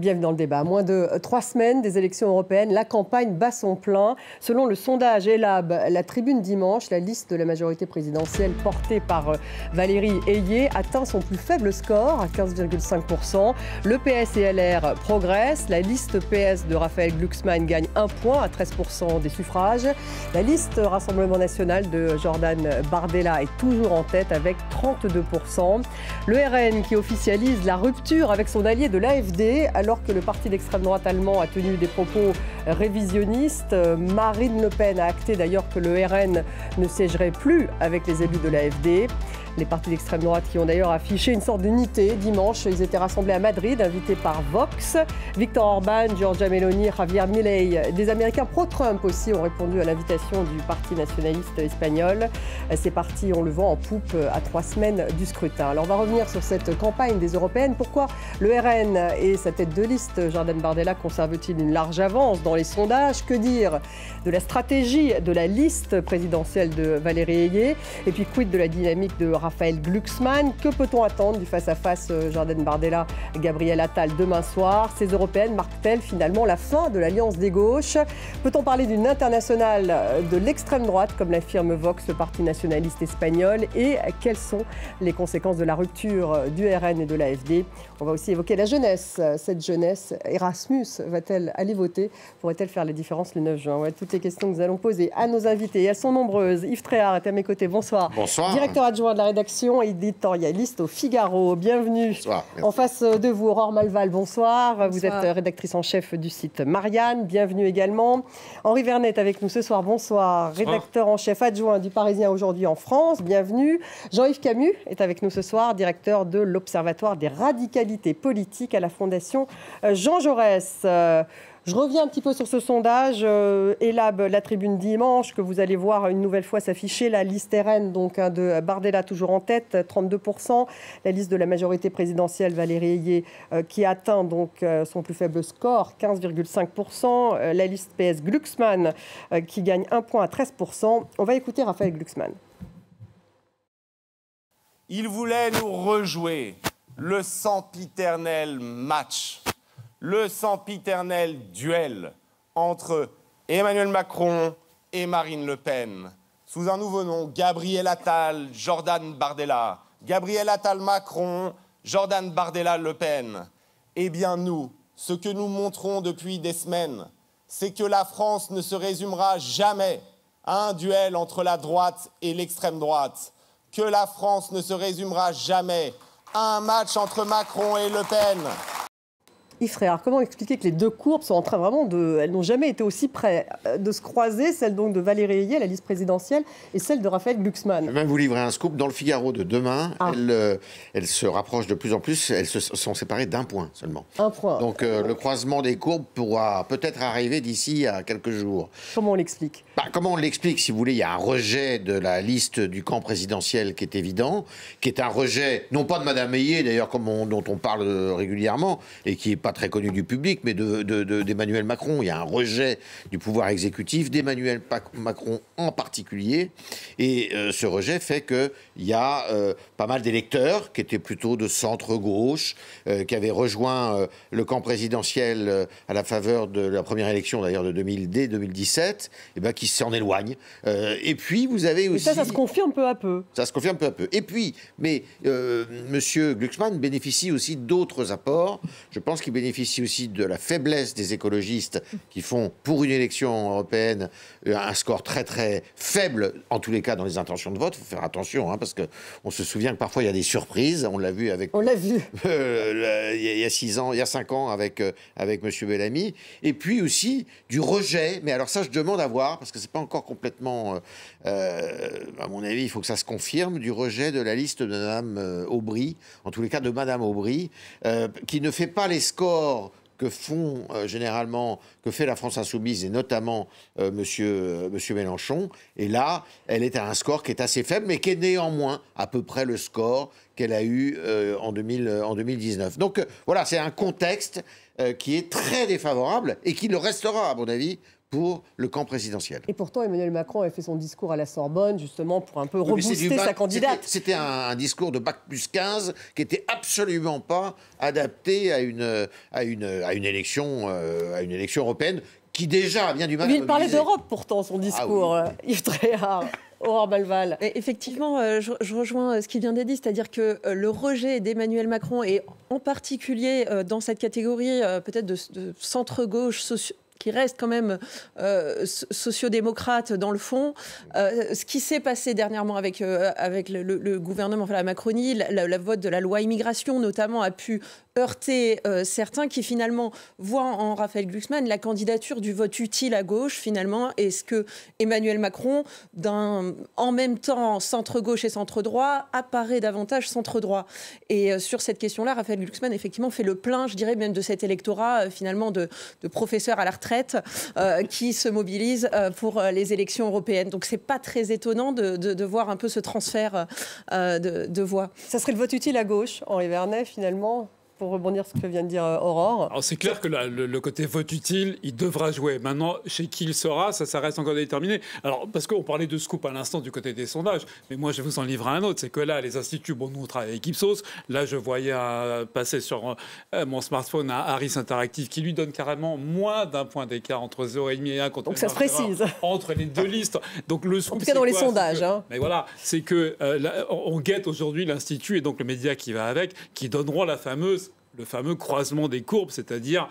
Bienvenue dans le débat. À moins de 3 semaines des élections européennes, la campagne bat son plein. Selon le sondage Elab, La Tribune dimanche, la liste de la majorité présidentielle portée par Valérie Ayé atteint son plus faible score à 15,5%. Le PS et LR progressent. La liste PS de Raphaël Glucksmann gagne 1 point à 13% des suffrages. La liste Rassemblement national de Jordan Bardella est toujours en tête avec 32%. Le RN qui officialise la rupture avec son allié de l'AfD, alors que le parti d'extrême droite allemand a tenu des propos révisionnistes. Marine Le Pen a acté d'ailleurs que le RN ne siégerait plus avec les élus de l'AfD. Les partis d'extrême droite qui ont d'ailleurs affiché une sorte d'unité dimanche. Ils étaient rassemblés à Madrid, invités par Vox. Viktor Orban, Giorgia Meloni, Javier Milei, des Américains pro-Trump aussi ont répondu à l'invitation du parti nationaliste espagnol. Ces partis ont le vent en poupe à 3 semaines du scrutin. Alors on va revenir sur cette campagne des européennes. Pourquoi le RN et sa tête de liste, Jordan Bardella, conserve-t-il une large avance dans les sondages? Que dire de la stratégie de la liste présidentielle de Valérie Ayé? Et puis quid de la dynamique de Raphaël Glucksmann? Que peut-on attendre du face-à-face Jordan Bardella-Gabriel Attal demain soir? Ces européennes marquent-elles finalement la fin de l'alliance des gauches? Peut-on parler d'une internationale de l'extrême droite, comme l'affirme Vox, le parti nationaliste espagnol? Et quelles sont les conséquences de la rupture du RN et de l'AfD? On va aussi évoquer la jeunesse. Cette jeunesse, Erasmus, va-t-elle aller voter? Pourrait-elle faire la différence le 9 juin? Ouais, toutes les questions que nous allons poser à nos invités. Elles sont nombreuses. Yves Tréhard est à mes côtés. Bonsoir. Bonsoir. Directeur adjoint de la rédaction et éditorialiste au Figaro. Bienvenue. Bonsoir. En face de vous, Aurore Malval, bonsoir. Bonsoir. Vous êtes rédactrice en chef du site Marianne. Bienvenue également. Henri Vernet est avec nous ce soir. Bonsoir. Rédacteur en chef adjoint du Parisien aujourd'hui en France. Bienvenue. Jean-Yves Camus est avec nous ce soir, directeur de l'Observatoire des radicalités politiques à la Fondation Jean Jaurès. Je reviens un petit peu sur ce sondage Elab, La Tribune dimanche, que vous allez voir une nouvelle fois s'afficher. La liste RN donc, de Bardella toujours en tête, 32%. La liste de la majorité présidentielle, Valérie Ayé, qui atteint donc son plus faible score, 15,5%. La liste PS Glucksmann, qui gagne 1 point à 13%. On va écouter Raphaël Glucksmann. Il voulait nous rejouer le sempiternel match, le sempiternel duel entre Emmanuel Macron et Marine Le Pen, sous un nouveau nom, Gabriel Attal, Jordan Bardella. Gabriel Attal Macron, Jordan Bardella Le Pen. Eh bien nous, ce que nous montrons depuis des semaines, c'est que la France ne se résumera jamais à un duel entre la droite et l'extrême droite, que la France ne se résumera jamais à un match entre Macron et Le Pen. Yves Tréhard, comment expliquer que les deux courbes sont en train vraiment de... Elles n'ont jamais été aussi près de se croiser, celle donc de Valérie Ayé, la liste présidentielle, et celle de Raphaël Glucksmann. Je vais même vous livrer un scoop. Dans le Figaro de demain, elles se rapprochent de plus en plus. Elles se sont séparées d'1 point seulement. 1 point. Donc le croisement des courbes pourra peut-être arriver d'ici à quelques jours. Comment on l'explique? Comment on l'explique? Si vous voulez, il y a un rejet de la liste du camp présidentiel qui est évident, qui est un rejet, non pas de Mme Ayé, d'ailleurs, dont on parle régulièrement, et qui n'est pas très connu du public, mais d'Emmanuel Macron. Il y a un rejet du pouvoir exécutif, d'Emmanuel Macron en particulier. Et ce rejet fait qu'il y a pas mal d'électeurs qui étaient plutôt de centre-gauche, qui avaient rejoint le camp présidentiel à la faveur de la première élection, d'ailleurs, de 2017, et ben, qui s'en éloignent. Et puis, vous avez aussi... Et ça se confirme peu à peu. Ça se confirme peu à peu. Et puis, Monsieur Glucksmann bénéficie aussi d'autres apports. Je pense qu'il bénéficie aussi de la faiblesse des écologistes qui font, pour une élection européenne, un score très très faible, en tous les cas dans les intentions de vote. Il faut faire attention, hein, parce qu'on se souvient que parfois il y a des surprises. On l'a vu avec... On l'a vu. Il y a 6 ans, il y a 5 ans avec Monsieur Bellamy. Et puis aussi du rejet. Mais alors ça, je demande à voir, parce que c'est pas encore complètement... à mon avis, il faut que ça se confirme, du rejet de la liste de Mme Aubry, en tous les cas de Mme Aubry, qui ne fait pas les scores que font généralement, que fait la France Insoumise, et notamment monsieur Mélenchon. Et là, elle est à un score qui est assez faible, mais qui est néanmoins à peu près le score qu'elle a eu en 2019. Donc voilà, c'est un contexte qui est très défavorable et qui le restera, à mon avis, pour le camp présidentiel. Et pourtant, Emmanuel Macron a fait son discours à la Sorbonne, justement, pour un peu rebooster sa candidate. C'était un discours de Bac+15 qui n'était absolument pas adapté à une élection européenne qui déjà a bien du mal à mobiliser. Il parlait d'Europe, pourtant, son discours, Yves Tréhard. Aurore Balval. Effectivement, je rejoins ce qui vient d'être dit, c'est-à-dire que le rejet d'Emmanuel Macron, et en particulier dans cette catégorie peut-être de centre-gauche, qui reste quand même sociodémocrate dans le fond. Ce qui s'est passé dernièrement avec le gouvernement, enfin la Macronie, la vote de la loi immigration notamment a pu heurter certains qui finalement voient en Raphaël Glucksmann la candidature du vote utile à gauche finalement. Est-ce que Emmanuel Macron, en même temps centre-gauche et centre-droit, apparaît davantage centre-droit? Et sur cette question-là, Raphaël Glucksmann effectivement fait le plein, je dirais même de cet électorat finalement de professeurs à la retraite qui se mobilisent pour les élections européennes. Donc c'est pas très étonnant de voir un peu ce transfert de voix. Ça serait le vote utile à gauche, Henri Vernet, finalement, pour rebondir sur ce que vient de dire Aurore. Alors c'est clair que le côté vote utile, il devra jouer. Maintenant, chez qui il sera, ça reste encore déterminé. Alors, parce qu'on parlait de scoop à l'instant du côté des sondages, mais moi je vais vous en livrer un autre, c'est que là, les instituts, bon, nous on travaille avec Ipsos, là je voyais passer sur mon smartphone un Harris Interactive qui lui donne carrément moins d'un point d'écart entre 0,5 et 1. Donc ça se précise. Entre les deux listes. Donc le scoop, en tout cas dans les sondages. Mais voilà, c'est que là, on guette aujourd'hui l'institut et donc le média qui va avec, qui donneront le fameux croisement des courbes, c'est-à-dire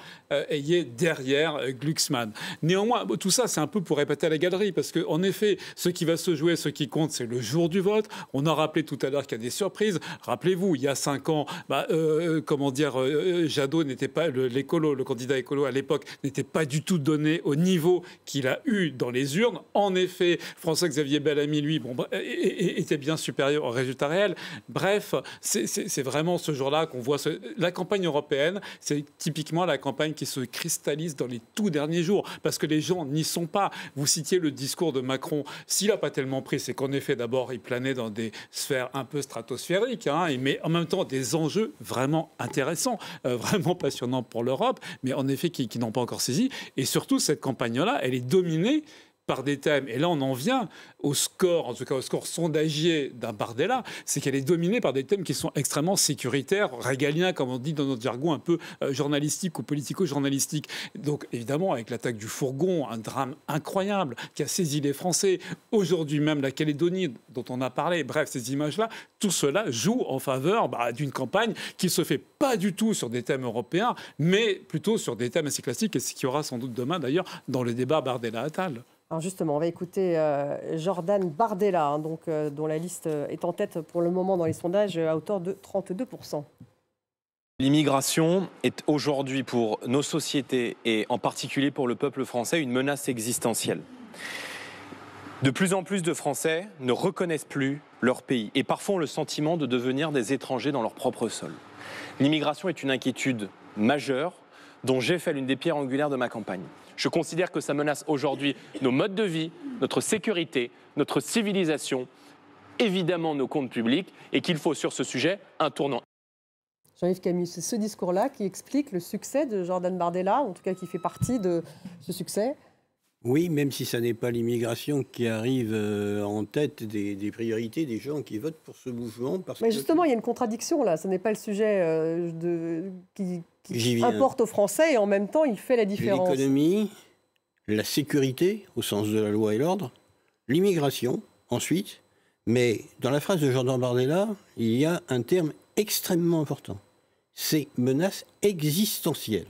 ayez derrière Glucksmann. Néanmoins, tout ça, c'est un peu pour répéter à la galerie, parce qu'en effet, ce qui va se jouer, ce qui compte, c'est le jour du vote. On a rappelé tout à l'heure qu'il y a des surprises. Rappelez-vous, il y a 5 ans, Jadot n'était pas, le candidat écolo à l'époque, n'était pas du tout donné au niveau qu'il a eu dans les urnes. En effet, François-Xavier Bellamy, lui, était bien supérieur au résultat réel. Bref, c'est vraiment ce jour-là qu'on voit la campagne européenne, c'est typiquement la campagne qui se cristallise dans les tout derniers jours, parce que les gens n'y sont pas. Vous citiez le discours de Macron. S'il n'a pas tellement pris, c'est qu'en effet, d'abord, il planait dans des sphères un peu stratosphériques, mais en même temps des enjeux vraiment intéressants, vraiment passionnants pour l'Europe, mais en effet qui n'ont pas encore saisi. Et surtout, cette campagne-là, elle est dominée par des thèmes, et là on en vient au score, en tout cas au score sondagier d'un Bardella, c'est qu'elle est dominée par des thèmes qui sont extrêmement sécuritaires, régaliens, comme on dit dans notre jargon un peu journalistique ou politico-journalistique. Donc évidemment, avec l'attaque du fourgon, un drame incroyable qui a saisi les Français, aujourd'hui même la Calédonie dont on a parlé, bref, ces images-là, tout cela joue en faveur d'une campagne qui se fait pas du tout sur des thèmes européens, mais plutôt sur des thèmes assez classiques, et ce qu'il y aura sans doute demain d'ailleurs dans le débat Bardella-Attal. Alors justement, on va écouter Jordan Bardella, dont la liste est en tête pour le moment dans les sondages à hauteur de 32%. L'immigration est aujourd'hui pour nos sociétés et en particulier pour le peuple français une menace existentielle. De plus en plus de Français ne reconnaissent plus leur pays et parfois ont le sentiment de devenir des étrangers dans leur propre sol. L'immigration est une inquiétude majeure dont j'ai fait l'une des pierres angulaires de ma campagne. Je considère que ça menace aujourd'hui nos modes de vie, notre sécurité, notre civilisation, évidemment nos comptes publics, et qu'il faut sur ce sujet un tournant. Jean-Yves Camus, c'est ce discours-là qui explique le succès de Jordan Bardella, en tout cas qui fait partie de ce succès. Oui, même si ce n'est pas l'immigration qui arrive en tête des priorités des gens qui votent pour ce mouvement. Mais justement, il y a une contradiction là. Ce n'est pas le sujet qui importe aux Français et en même temps, il fait la différence. L'économie, la sécurité, au sens de la loi et l'ordre, l'immigration, ensuite. Mais dans la phrase de Jordan Bardella, il y a un terme extrêmement important. C'est menace existentielle.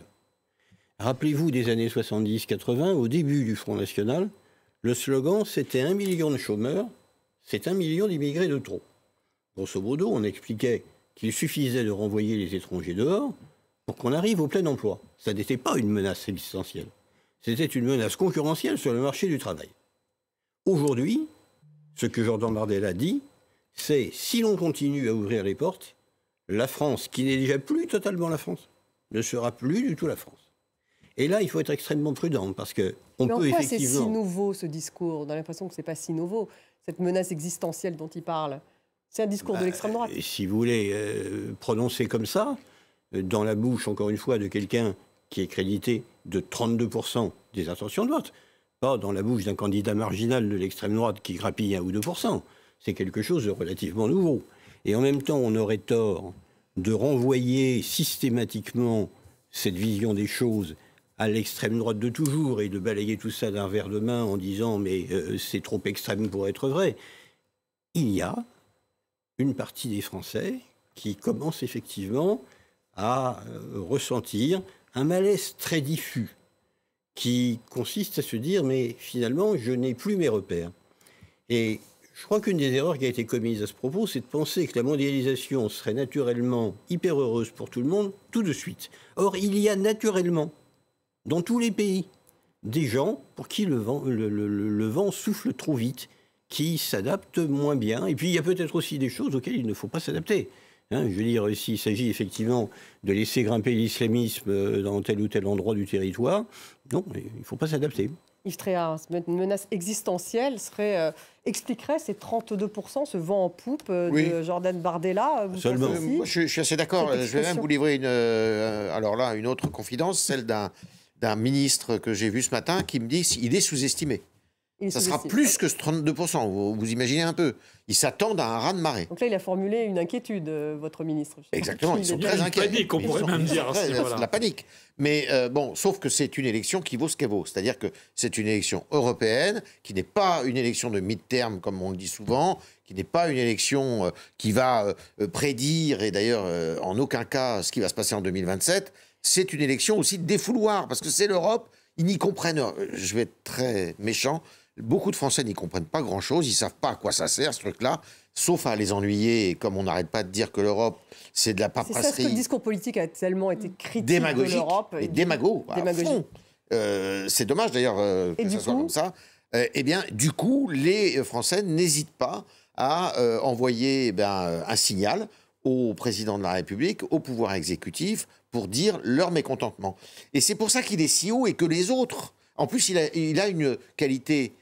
Rappelez-vous des années 70-80, au début du Front National, le slogan c'était 1 million de chômeurs, c'est 1 million d'immigrés de trop. Grosso modo, on expliquait qu'il suffisait de renvoyer les étrangers dehors pour qu'on arrive au plein emploi. Ça n'était pas une menace existentielle, c'était une menace concurrentielle sur le marché du travail. Aujourd'hui, ce que Jordan Bardella dit, c'est si l'on continue à ouvrir les portes, la France, qui n'est déjà plus totalement la France, ne sera plus du tout la France. Et là, il faut être extrêmement prudent parce que on peut effectivement. C'est si nouveau ce discours. On a l'impression que c'est pas si nouveau. Cette menace existentielle dont il parle, c'est un discours de l'extrême droite. Si vous voulez prononcer comme ça, dans la bouche, encore une fois, de quelqu'un qui est crédité de 32% des intentions de vote. Pas dans la bouche d'un candidat marginal de l'extrême droite qui grappille 1 ou 2%. C'est quelque chose de relativement nouveau. Et en même temps, on aurait tort de renvoyer systématiquement cette vision des choses à l'extrême droite de toujours et de balayer tout ça d'un verre de main en disant « mais c'est trop extrême pour être vrai ». Il y a une partie des Français qui commence effectivement à ressentir un malaise très diffus qui consiste à se dire « mais finalement, je n'ai plus mes repères ». Et je crois qu'une des erreurs qui a été commise à ce propos, c'est de penser que la mondialisation serait naturellement hyper heureuse pour tout le monde tout de suite. Or, il y a naturellement, dans tous les pays, des gens pour qui le vent souffle trop vite, qui s'adaptent moins bien. Et puis, il y a peut-être aussi des choses auxquelles il ne faut pas s'adapter. Hein, je veux dire, s'il s'agit effectivement de laisser grimper l'islamisme dans tel ou tel endroit du territoire, non, il ne faut pas s'adapter. Yves Tréhard, une menace existentielle expliquerait ces 32%, ce vent en poupe de Jordan Bardella. Seulement. Moi, je suis assez d'accord. Je vais même vous livrer une autre confidence, celle d'un ministre que j'ai vu ce matin qui me dit qu'il est sous-estimé. Ça sera plus que ce 32%, vous imaginez un peu. Ils s'attendent à un raz-de-marée. Donc là, il a formulé une inquiétude, votre ministre. Exactement, ils sont très inquiets. Panique, on pourrait même dire. La panique. Mais bon, sauf que c'est une élection qui vaut ce qu'elle vaut. C'est-à-dire que c'est une élection européenne, qui n'est pas une élection de mid-term, comme on le dit souvent, qui n'est pas une élection qui va prédire, et d'ailleurs en aucun cas, ce qui va se passer en 2027. C'est une élection aussi de défouloir, parce que c'est l'Europe, ils n'y comprennent, je vais être très méchant, beaucoup de Français n'y comprennent pas grand-chose, ils ne savent pas à quoi ça sert ce truc-là, sauf à les ennuyer, et comme on n'arrête pas de dire que l'Europe, c'est de la paperasserie. C'est ça, que le discours politique a tellement été critique de l'Europe. Et démago, à fond. C'est dommage d'ailleurs que ça soit comme ça. Eh bien, du coup, les Français n'hésitent pas à envoyer un signal au président de la République, au pouvoir exécutif, pour dire leur mécontentement. Et c'est pour ça qu'il est si haut et que les autres... En plus, il a une qualité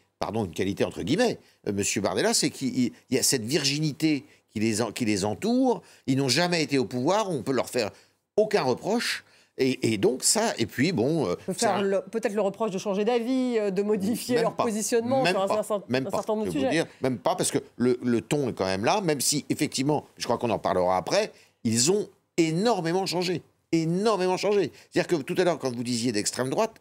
entre guillemets, Monsieur Bardella, c'est qu'il y a cette virginité qui les entoure. Ils n'ont jamais été au pouvoir, on peut leur faire aucun reproche. Et donc ça, et puis bon... peut-être le reproche de changer d'avis, de modifier leur positionnement sur un certain nombre de sujets. Même pas, parce que le ton est quand même là, même si, effectivement, je crois qu'on en parlera après, ils ont énormément changé. Énormément changé. C'est-à-dire que tout à l'heure, quand vous disiez d'extrême droite,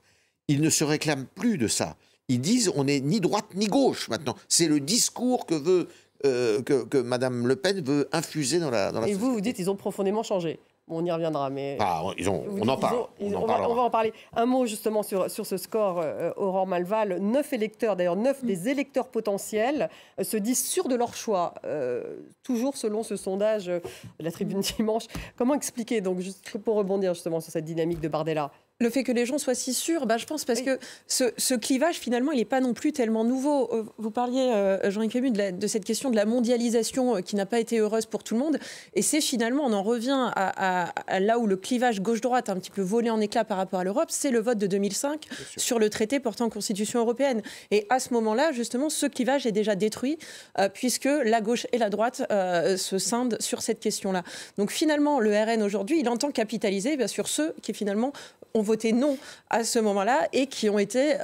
ils ne se réclament plus de ça. Ils disent on n'est ni droite ni gauche maintenant. C'est le discours que Mme Le Pen veut infuser dans la société. Et vous dites ils ont profondément changé. Bon, on y reviendra, mais... on en parle. On va en parler. Un mot justement sur ce score, Aurore Malval. 9 électeurs, d'ailleurs 9 des électeurs potentiels se disent sûrs de leur choix. Toujours selon ce sondage de la Tribune Dimanche. Comment expliquer, donc, juste pour rebondir justement sur cette dynamique de Bardella ? Le fait que les gens soient si sûrs, je pense parce que ce clivage, finalement, il n'est pas non plus tellement nouveau. Vous parliez, Jean-Yves Camus, de cette question de la mondialisation qui n'a pas été heureuse pour tout le monde. Et c'est finalement, on en revient à là où le clivage gauche-droite a un petit peu volé en éclats par rapport à l'Europe, c'est le vote de 2005 sur le traité portant Constitution européenne. Et à ce moment-là, justement, ce clivage est déjà détruit puisque la gauche et la droite se scindent sur cette question-là. Donc finalement, le RN aujourd'hui, il entend capitaliser sur ceux qui finalement ont voté non à ce moment-là et qui ont été,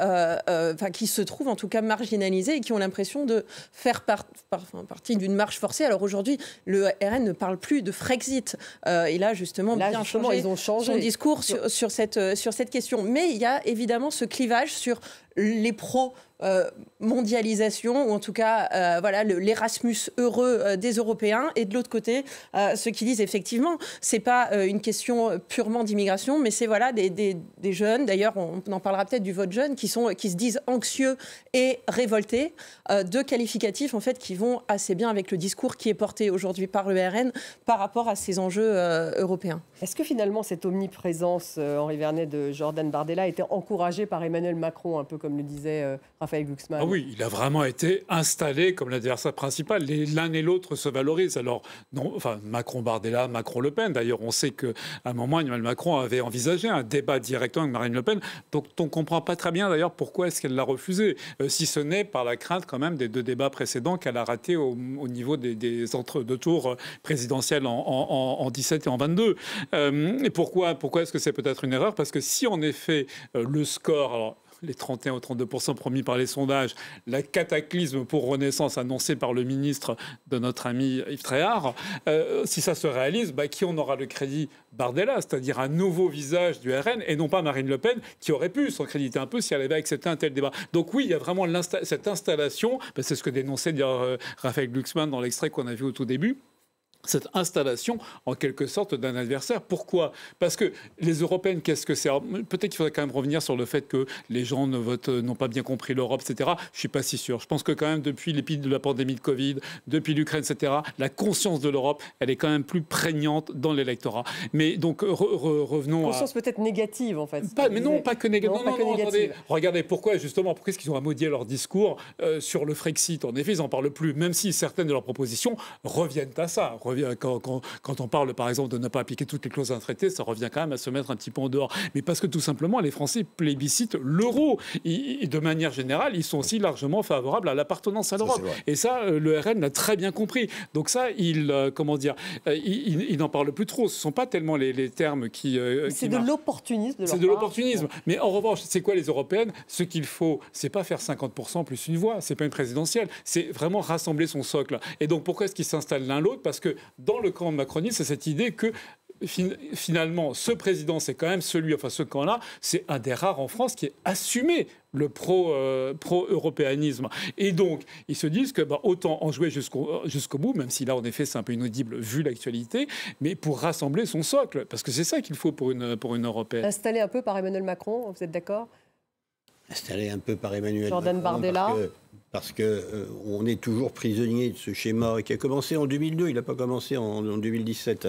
qui se trouvent en tout cas marginalisés et qui ont l'impression de faire partie d'une marche forcée. Alors aujourd'hui, le RN ne parle plus de Frexit. Il a justement bien changé son discours sur cette question. Mais il y a évidemment ce clivage sur les pro-mondialisation, ou en tout cas l'Erasmus heureux des Européens, et de l'autre côté, ceux qui disent effectivement, c'est pas une question purement d'immigration, mais c'est des jeunes, d'ailleurs on en parlera peut-être du vote jeune, qui se disent anxieux et révoltés, deux qualificatifs en fait qui vont assez bien avec le discours qui est porté aujourd'hui par le RN par rapport à ces enjeux européens. Est-ce que finalement cette omniprésence, Henri Vernet, de Jordan Bardella a été encouragée par Emmanuel Macron, un peu comme le disait Raphaël Glucksmann. Ah oui, il a vraiment été installé comme l'adversaire principal. L'un et l'autre se valorisent. Alors, non, enfin, Macron-Bardella, Macron-Le Pen. D'ailleurs, on sait qu'à un moment, Emmanuel Macron avait envisagé un débat directement avec Marine Le Pen. Donc, on ne comprend pas très bien, d'ailleurs, pourquoi est-ce qu'elle l'a refusé. Si ce n'est par la crainte, quand même, des 2 débats précédents qu'elle a ratés au niveau des entre-deux tours présidentiels en 17 et en 22. Et pourquoi est-ce que c'est peut-être une erreur? Parce que si, en effet, le score... Alors, les 31 ou 32% promis par les sondages, la cataclysme pour Renaissance annoncée par le ministre de notre ami Yves Tréhard, si ça se réalise, qui en aura le crédit? Bardella, c'est-à-dire un nouveau visage du RN, et non pas Marine Le Pen, qui aurait pu s'en créditer un peu si elle avait accepté un tel débat. Donc oui, il y a vraiment cette installation, c'est ce que dénonçait Raphaël Glucksmann dans l'extrait qu'on a vu au tout début, cette installation, en quelque sorte, d'un adversaire. Pourquoi? Parce que les Européennes, qu'est-ce que c'est? Peut-être qu'il faudrait quand même revenir sur le fait que les gens n'ont pas bien compris l'Europe, etc. Je ne suis pas si sûr. Je pense que quand même, depuis l'épidémie de la pandémie de Covid, depuis l'Ukraine, etc., la conscience de l'Europe, elle est quand même plus prégnante dans l'électorat. Mais donc, revenons à... Conscience peut-être négative, en fait. Mais non, pas que négative. Non, attendez. Regardez, pourquoi est-ce qu'ils ont amodié leur discours sur le Frexit? En effet, ils n'en parlent plus, même si certaines de leurs propositions reviennent à ça. Quand on parle, par exemple, de ne pas appliquer toutes les clauses d'un traité, ça revient quand même à se mettre un petit peu en dehors. Mais parce que, tout simplement, les Français plébiscitent l'euro. Et de manière générale, ils sont aussi largement favorables à l'appartenance à l'Europe. Et ça, le RN l'a très bien compris. Donc ça, il n'en parle plus trop. Ce ne sont pas tellement les termes qui... c'est de l'opportunisme. C'est de l'opportunisme. Mais en revanche, c'est quoi les Européennes? Ce qu'il faut, c'est pas faire 50% plus une voix. C'est pas une présidentielle. C'est vraiment rassembler son socle. Et donc, pourquoi est-ce qu'ils s'installent l'un l'autre? Parce que dans le camp macroniste, c'est cette idée que finalement, ce président, c'est quand même ce camp-là, c'est un des rares en France qui ait assumé le pro-européanisme. Et donc, ils se disent que autant en jouer jusqu'au bout, même si là, en effet, c'est un peu inaudible vu l'actualité, mais pour rassembler son socle, parce que c'est ça qu'il faut pour une européenne. Installé un peu par Emmanuel Macron, vous êtes d'accord? Installé un peu par Emmanuel Jordan Macron, Bardella. Parce que on est toujours prisonnier de ce schéma qui a commencé en 2002, il n'a pas commencé en 2017,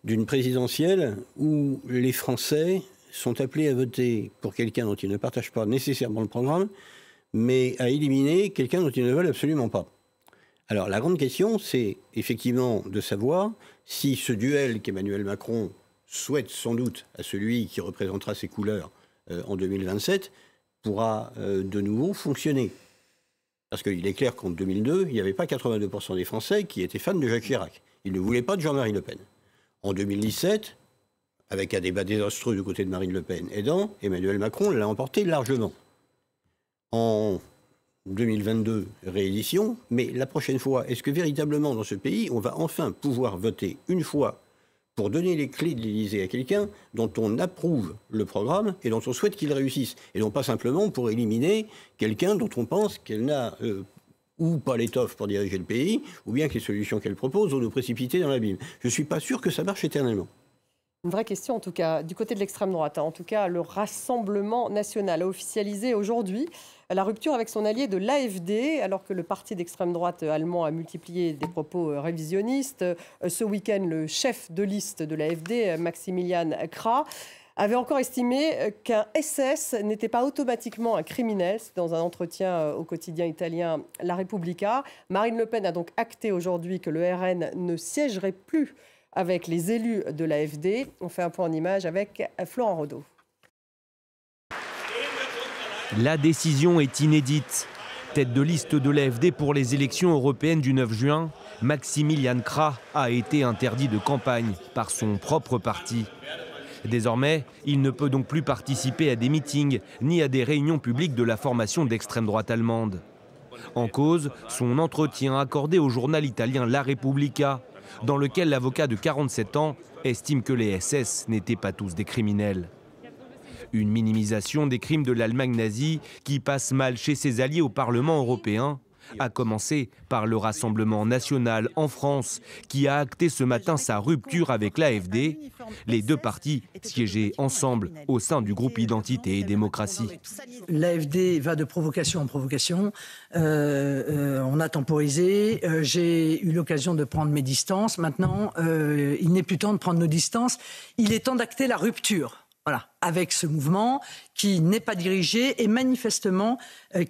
d'une présidentielle où les Français sont appelés à voter pour quelqu'un dont ils ne partagent pas nécessairement le programme, mais à éliminer quelqu'un dont ils ne veulent absolument pas. Alors la grande question, c'est effectivement de savoir si ce duel qu'Emmanuel Macron souhaite sans doute à celui qui représentera ses couleurs en 2027 pourra de nouveau fonctionner. Parce qu'il est clair qu'en 2002, il n'y avait pas 82% des Français qui étaient fans de Jacques Chirac. Ils ne voulaient pas de Jean-Marie Le Pen. En 2017, avec un débat désastreux du côté de Marine Le Pen aidant, Emmanuel Macron l'a emporté largement. En 2022, réédition, mais la prochaine fois, est-ce que véritablement dans ce pays, on va enfin pouvoir voter une fois pour donner les clés de l'Élysée à quelqu'un dont on approuve le programme et dont on souhaite qu'il réussisse, et non pas simplement pour éliminer quelqu'un dont on pense qu'elle n'a ou pas l'étoffe pour diriger le pays, ou bien que les solutions qu'elle propose vont nous précipiter dans l'abîme. Je ne suis pas sûr que ça marche éternellement. Une vraie question, en tout cas, du côté de l'extrême droite. En tout cas, le Rassemblement national a officialisé aujourd'hui la rupture avec son allié de l'AfD, alors que le parti d'extrême droite allemand a multiplié des propos révisionnistes. Ce week-end, le chef de liste de l'AfD, Maximilian Krah, avait encore estimé qu'un SS n'était pas automatiquement un criminel. C'est dans un entretien au quotidien italien La Repubblica. Marine Le Pen a donc acté aujourd'hui que le RN ne siégerait plus avec les élus de l'AfD. On fait un point en image avec Florent Rodeau. La décision est inédite. Tête de liste de l'AfD pour les élections européennes du 9 juin, Maximilian Krah a été interdit de campagne par son propre parti. Désormais, il ne peut donc plus participer à des meetings ni à des réunions publiques de la formation d'extrême droite allemande. En cause, son entretien accordé au journal italien La Repubblica, dans lequel l'avocat de 47 ans estime que les SS n'étaient pas tous des criminels. Une minimisation des crimes de l'Allemagne nazie qui passe mal chez ses alliés au Parlement européen, à commencer par le Rassemblement national en France, qui a acté ce matin sa rupture avec l'AfD. Les deux partis siégeaient ensemble au sein du groupe Identité et Démocratie. L'AfD va de provocation en provocation. On a temporisé. J'ai eu l'occasion de prendre mes distances. Maintenant, il n'est plus temps de prendre nos distances. Il est temps d'acter la rupture. Voilà, avec ce mouvement qui n'est pas dirigé et manifestement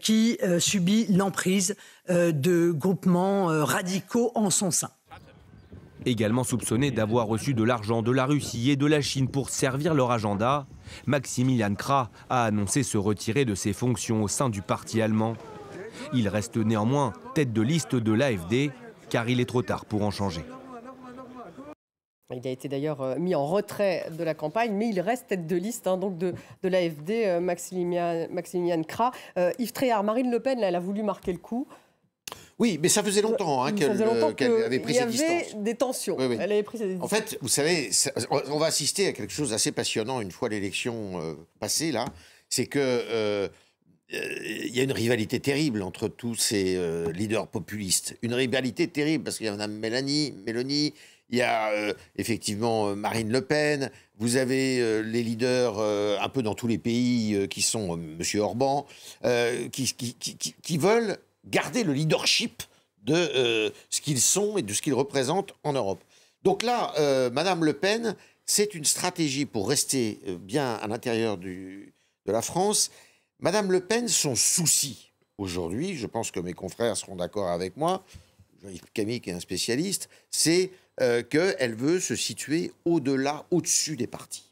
qui subit l'emprise de groupements radicaux en son sein. Également soupçonné d'avoir reçu de l'argent de la Russie et de la Chine pour servir leur agenda, Maximilian Krah a annoncé se retirer de ses fonctions au sein du parti allemand. Il reste néanmoins tête de liste de l'AfD, car il est trop tard pour en changer. Il a été d'ailleurs mis en retrait de la campagne, mais il reste tête de liste donc de l'AfD, Maximilian Krah. Yves Tréhard, Marine Le Pen, là, elle a voulu marquer le coup. Oui, mais ça faisait longtemps qu'elle avait pris ses distances. Il y avait des tensions. Oui. Elle avait pris ses distances. En fait, vous savez, on va assister à quelque chose d'assez passionnant une fois l'élection passée, là. C'est que il y a une rivalité terrible entre tous ces leaders populistes. Une rivalité terrible parce qu'il y a Mme Mélanie, il y a effectivement Marine Le Pen, vous avez les leaders un peu dans tous les pays qui sont M. Orban, qui veulent garder le leadership de ce qu'ils sont et de ce qu'ils représentent en Europe. Donc là, Mme Le Pen, c'est une stratégie pour rester bien à l'intérieur de la France. Mme Le Pen, son souci aujourd'hui, je pense que mes confrères seront d'accord avec moi, Jean-Yves Camille qui est un spécialiste, c'est qu'elle veut se situer au-dessus des partis.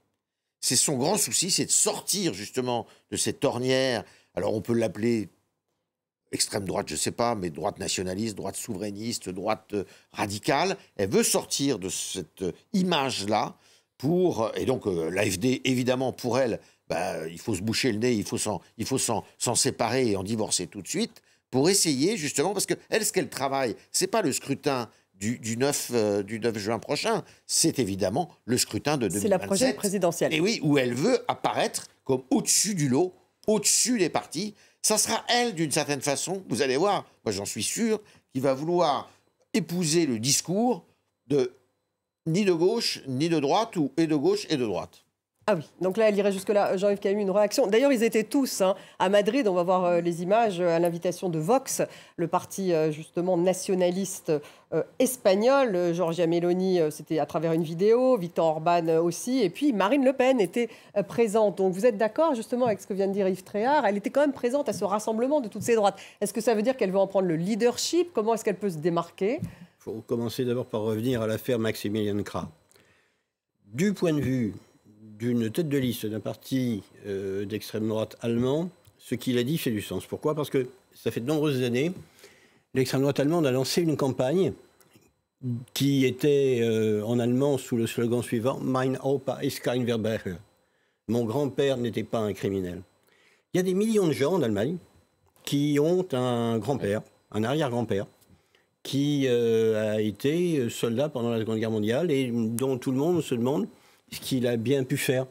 C'est son grand souci, c'est de sortir justement de cette ornière. Alors on peut l'appeler extrême droite, je ne sais pas, mais droite nationaliste, droite souverainiste, droite radicale. Elle veut sortir de cette image-là et donc l'AfD, évidemment, pour elle, il faut se boucher le nez, il faut s'en séparer et en divorcer tout de suite pour essayer, justement, parce qu'elle, ce qu'elle travaille, ce n'est pas le scrutin du 9 juin prochain, c'est évidemment le scrutin de 2027. C'est la prochaine présidentielle. Et oui, où elle veut apparaître comme au-dessus du lot, au-dessus des partis. Ça sera elle, d'une certaine façon, vous allez voir, moi j'en suis sûr, qui va vouloir épouser le discours ni de gauche, ni de droite, et de gauche et de droite. Ah oui, donc là, elle irait jusque-là, Jean-Yves Camus, une réaction. D'ailleurs, ils étaient tous à Madrid, on va voir les images, à l'invitation de Vox, le parti justement nationaliste espagnol. Giorgia Meloni, c'était à travers une vidéo, Viktor Orban aussi, et puis Marine Le Pen était présente. Donc vous êtes d'accord justement avec ce que vient de dire Yves Tréhard, elle était quand même présente à ce rassemblement de toutes ces droites. Est-ce que ça veut dire qu'elle veut en prendre le leadership? Comment est-ce qu'elle peut se démarquer? Il faut commencer d'abord par revenir à l'affaire Maximilian Krah. Du point de vue d'une tête de liste d'un parti d'extrême droite allemand, ce qu'il a dit fait du sens. Pourquoi? Parce que ça fait de nombreuses années, l'extrême droite allemande a lancé une campagne qui était en allemand sous le slogan suivant « Mein Opa ist kein Verbrecher ». Mon grand-père n'était pas un criminel. Il y a des millions de gens en Allemagne qui ont un grand-père, un arrière-grand-père, qui a été soldat pendant la Seconde Guerre mondiale et dont tout le monde se demande ce qu'il a bien pu faire.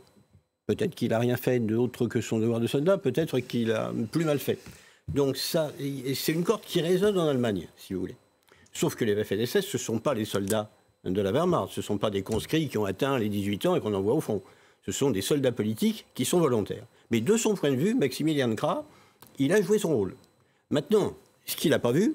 Peut-être qu'il n'a rien fait d'autre que son devoir de soldat, peut-être qu'il a plus mal fait. Donc ça, c'est une corde qui résonne en Allemagne, si vous voulez. Sauf que les Waffen-SS, ce ne sont pas les soldats de la Wehrmacht, ce ne sont pas des conscrits qui ont atteint les 18 ans et qu'on envoie au front. Ce sont des soldats politiques qui sont volontaires. Mais de son point de vue, Maximilian Krah, il a joué son rôle. Maintenant, ce qu'il n'a pas vu,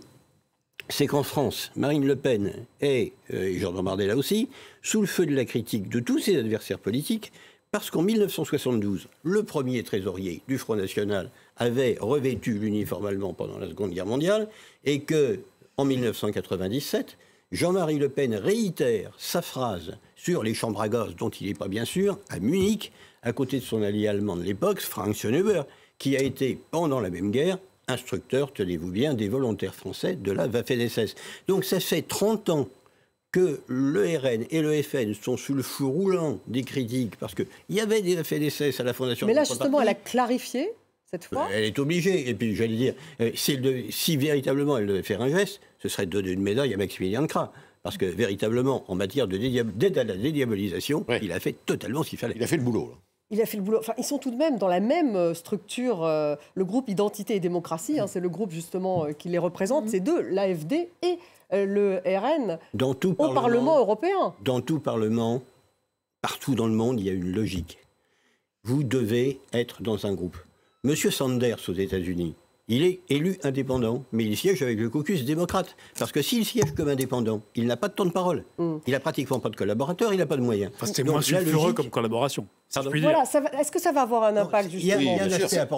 c'est qu'en France, Marine Le Pen et Jordan Bardella aussi, sous le feu de la critique de tous ses adversaires politiques, parce qu'en 1972, le premier trésorier du Front National avait revêtu l'uniforme allemand pendant la Seconde Guerre mondiale, et qu'en 1997, Jean-Marie Le Pen réitère sa phrase sur les chambres à gaz, dont il n'est pas bien sûr, à Munich, à côté de son allié allemand de l'époque, Frank Schönauer, qui a été, pendant la même guerre, instructeur, tenez-vous bien, des volontaires français de la Waffen-SS. Donc ça fait 30 ans que le RN et le FN sont sous le feu roulant des critiques, parce qu'il y avait des Waffen-SS à la fondation. Mais là, justement, elle a clarifié, cette fois. Elle est obligée. Et puis, j'allais dire, si véritablement elle devait faire un geste, ce serait de donner une médaille à Maximilian Krah. Parce que, véritablement, en matière d'aide à la dédiabolisation, ouais, il a fait totalement ce qu'il fallait. Il a fait le boulot, là. Il a fait le boulot. Enfin, ils sont tout de même dans la même structure. Le groupe Identité et Démocratie, c'est le groupe justement qui les représente. C'est deux, l'AfD et le RN au Parlement européen. Dans tout Parlement, partout dans le monde, il y a une logique. Vous devez être dans un groupe. Monsieur Sanders aux États-Unis, il est élu indépendant, mais il siège avec le caucus démocrate. Parce que s'il siège comme indépendant, il n'a pas de temps de parole. Il n'a pratiquement pas de collaborateurs, il n'a pas de moyens. Enfin, c'était moins sulfureux comme collaboration. Voilà, est-ce que ça va avoir un impact, justement?